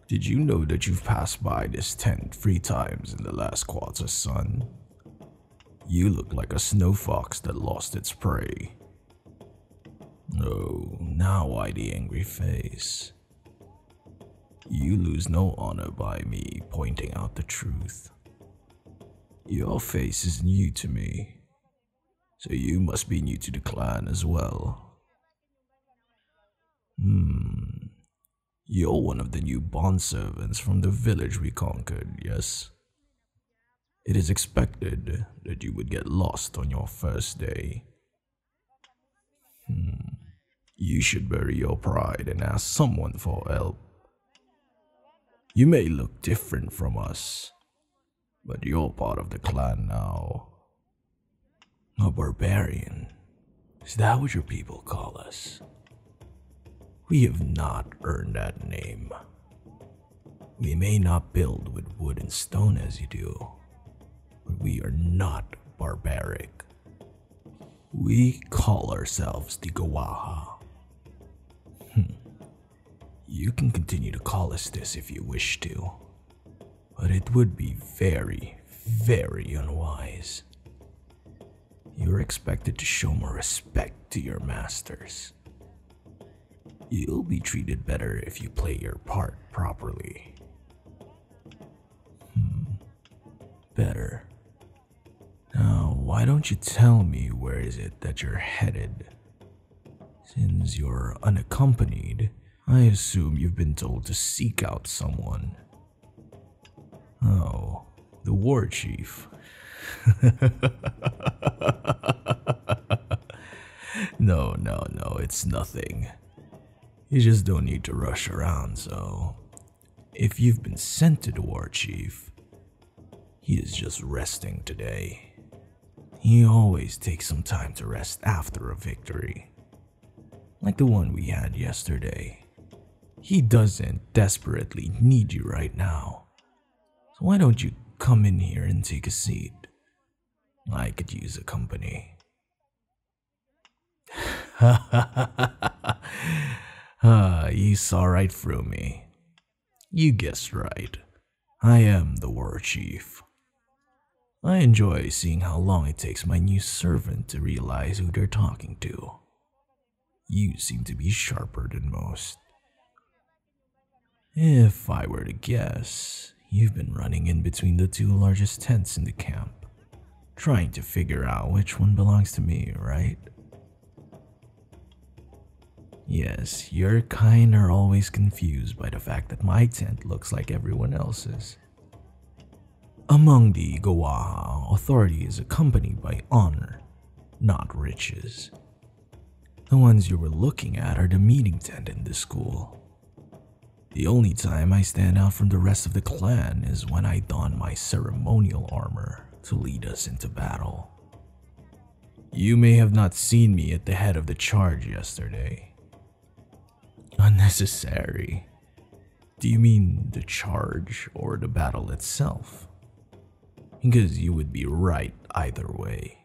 Did you know that you've passed by this tent 3 times in the last quarter, son? You look like a snow fox that lost its prey. Oh, now why the angry face? You lose no honor by me pointing out the truth. Your face is new to me, so you must be new to the clan as well. You're one of the new bondservants from the village we conquered, yes? It is expected that you would get lost on your first day. You should bury your pride and ask someone for help. You may look different from us, but you're part of the clan now. A barbarian? Is that what your people call us? We have not earned that name. We may not build with wood and stone as you do, but we are not barbaric. We call ourselves the Gawaha. You can continue to call us this if you wish to, but it would be very, very unwise. You're expected to show more respect to your masters. You'll be treated better if you play your part properly. Better. Now, why don't you tell me where is it that you're headed? Since you're unaccompanied, I assume you've been told to seek out someone. Oh, the Warchief. No, it's nothing. You just don't need to rush around, so if you've been sent to the Warchief, he is just resting today. He always takes some time to rest after a victory, like the one we had yesterday. He doesn't desperately need you right now, so why don't you come in here and take a seat? I could use a company. You saw right through me. You guessed right. I am the Warchief. I enjoy seeing how long it takes my new servant to realize who they're talking to. You seem to be sharper than most. If I were to guess, you've been running in between the 2 largest tents in the camp, trying to figure out which one belongs to me, right? Yes, your kind are always confused by the fact that my tent looks like everyone else's. Among the Gawaha, authority is accompanied by honor, not riches. The ones you were looking at are the meeting tent in the school. The only time I stand out from the rest of the clan is when I don my ceremonial armor to lead us into battle. You may have not seen me at the head of the charge yesterday. Unnecessary. Do you mean the charge or the battle itself? Because you would be right either way.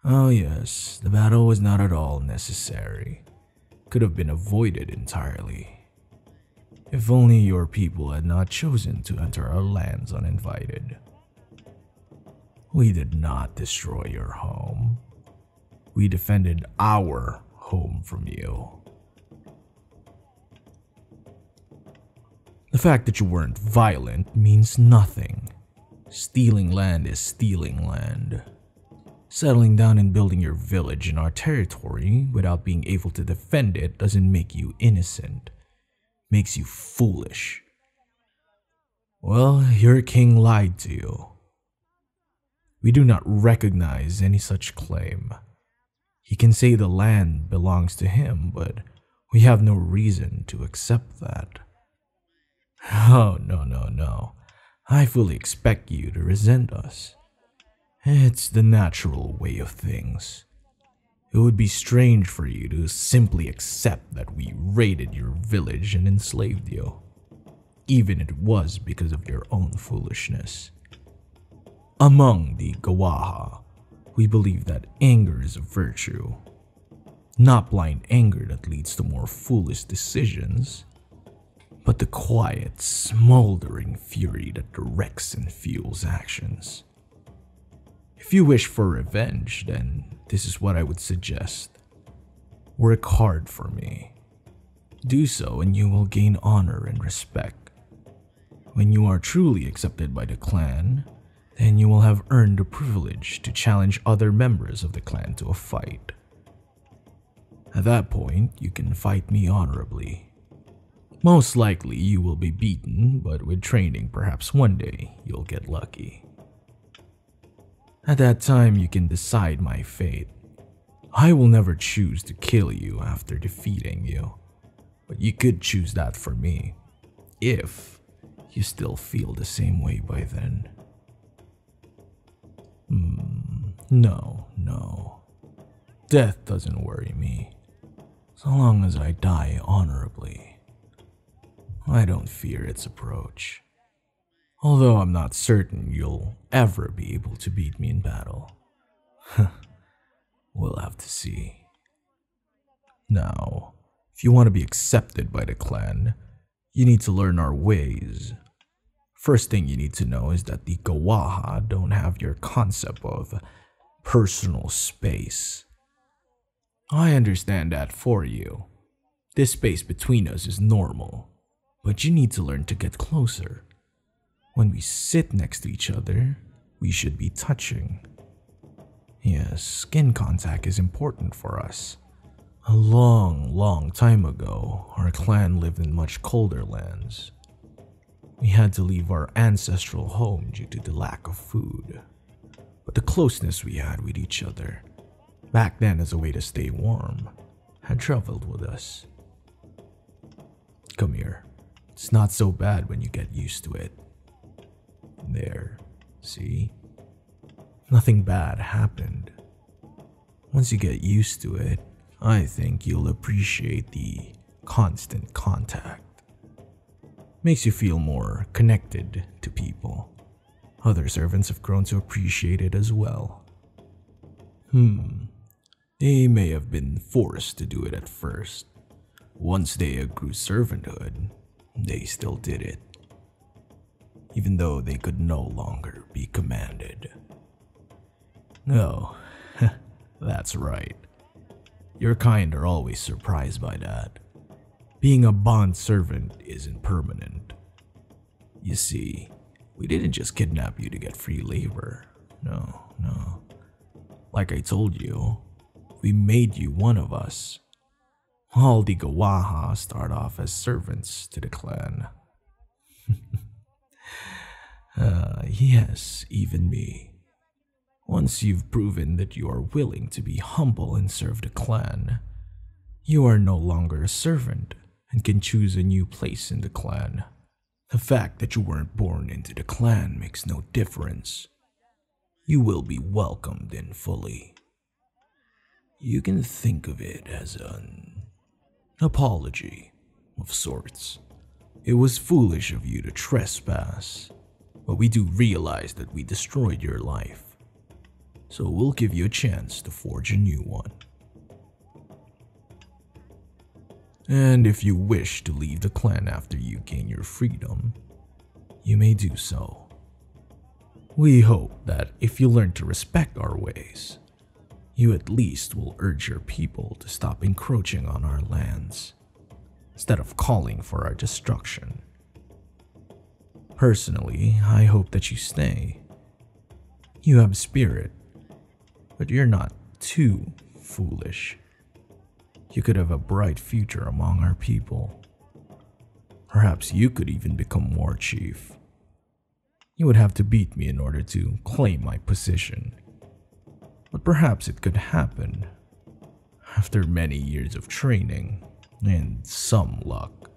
Oh yes, the battle was not at all necessary. Could have been avoided entirely. If only your people had not chosen to enter our lands uninvited. We did not destroy your home. We defended our home from you. The fact that you weren't violent means nothing. Stealing land is stealing land. Settling down and building your village in our territory without being able to defend it doesn't make you innocent. Makes you foolish. Well, your king lied to you. We do not recognize any such claim. He can say the land belongs to him, but we have no reason to accept that. Oh, no. I fully expect you to resent us. It's the natural way of things. It would be strange for you to simply accept that we raided your village and enslaved you, even if it was because of your own foolishness. Among the Gawaha, we believe that anger is a virtue. Not blind anger that leads to more foolish decisions, but the quiet, smoldering fury that directs and fuels actions. If you wish for revenge, then this is what I would suggest. Work hard for me. Do so and you will gain honor and respect. When you are truly accepted by the clan, then you will have earned the privilege to challenge other members of the clan to a fight. At that point, you can fight me honorably. Most likely you will be beaten, but with training perhaps one day you'll get lucky. At that time you can decide my fate. I will never choose to kill you after defeating you, but you could choose that for me, if you still feel the same way by then. No. Death doesn't worry me, so long as I die honorably. I don't fear its approach, although I'm not certain you'll ever be able to beat me in battle. We'll have to see. Now, if you want to be accepted by the clan, you need to learn our ways. First thing you need to know is that the Gawaha don't have your concept of personal space. I understand that for you. This space between us is normal, but you need to learn to get closer. When we sit next to each other, we should be touching. Yes, skin contact is important for us. A long time ago, our clan lived in much colder lands. We had to leave our ancestral home due to the lack of food. But the closeness we had with each other, back then as a way to stay warm, had traveled with us. Come here. It's not so bad when you get used to it. There, see? Nothing bad happened. Once you get used to it, I think you'll appreciate the constant contact. Makes you feel more connected to people. Other servants have grown to appreciate it as well. They may have been forced to do it at first. Once they accrue servanthood, they still did it, even though they could no longer be commanded. Oh, that's right. Your kind are always surprised by that. Being a bond servant isn't permanent. You see, we didn't just kidnap you to get free labor. No. Like I told you, we made you one of us. All the Gawaha start off as servants to the clan. Yes, even me. Once you've proven that you are willing to be humble and serve the clan, you are no longer a servant and can choose a new place in the clan. The fact that you weren't born into the clan makes no difference. You will be welcomed in fully. You can think of it as an apology of sorts. It was foolish of you to trespass, but we do realize that we destroyed your life. So we'll give you a chance to forge a new one. And if you wish to leave the clan after you gain your freedom, you may do so. We hope that if you learn to respect our ways, you at least will urge your people to stop encroaching on our lands, instead of calling for our destruction. Personally, I hope that you stay. You have spirit, but you're not too foolish. You could have a bright future among our people. Perhaps you could even become Warchief. You would have to beat me in order to claim my position. But perhaps it could happen after many years of training and some luck.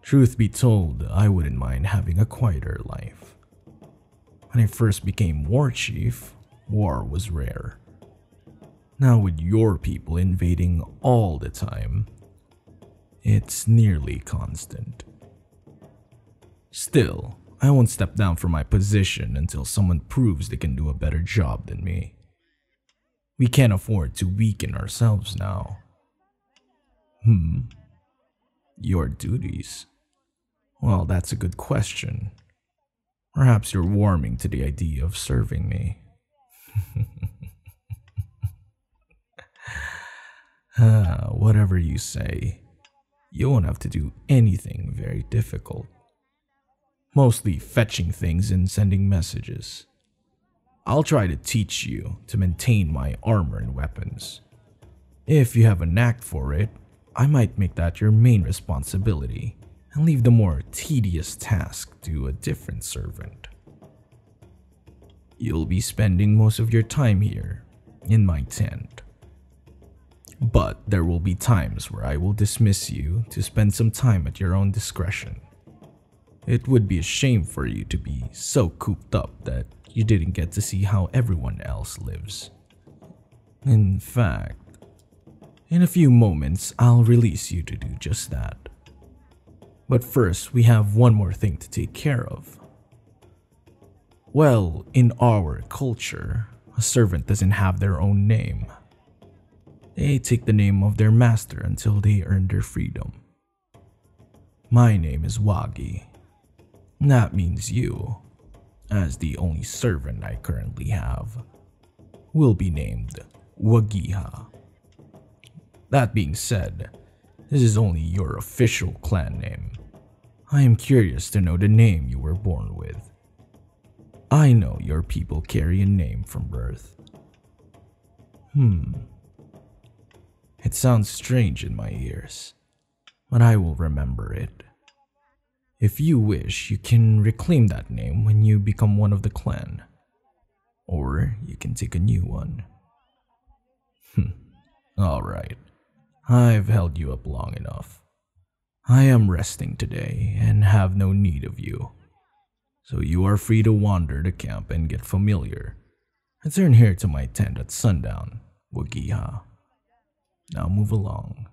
Truth be told, I wouldn't mind having a quieter life. When I first became Warchief, war was rare. Now with your people invading all the time, it's nearly constant. Still, I won't step down from my position until someone proves they can do a better job than me. We can't afford to weaken ourselves now. Your duties? Well, that's a good question. Perhaps you're warming to the idea of serving me. Whatever you say. You won't have to do anything very difficult. Mostly fetching things and sending messages. I'll try to teach you to maintain my armor and weapons. If you have a knack for it, I might make that your main responsibility and leave the more tedious task to a different servant. You'll be spending most of your time here, in my tent. But there will be times where I will dismiss you to spend some time at your own discretion. It would be a shame for you to be so cooped up that you didn't get to see how everyone else lives. In fact, in a few moments I'll release you to do just that. But first, we have one more thing to take care of. Well, in our culture, a servant doesn't have their own name. They take the name of their master until they earn their freedom. My name is Wagi. That means you, as the only servant I currently have, will be named Wagiha. That being said, this is only your official clan name. I am curious to know the name you were born with. I know your people carry a name from birth. It sounds strange in my ears, but I will remember it. If you wish, you can reclaim that name when you become one of the clan, or you can take a new one. Alright, I've held you up long enough. I am resting today and have no need of you, so you are free to wander the camp and get familiar. Return here to my tent at sundown, Wagiha. Now move along.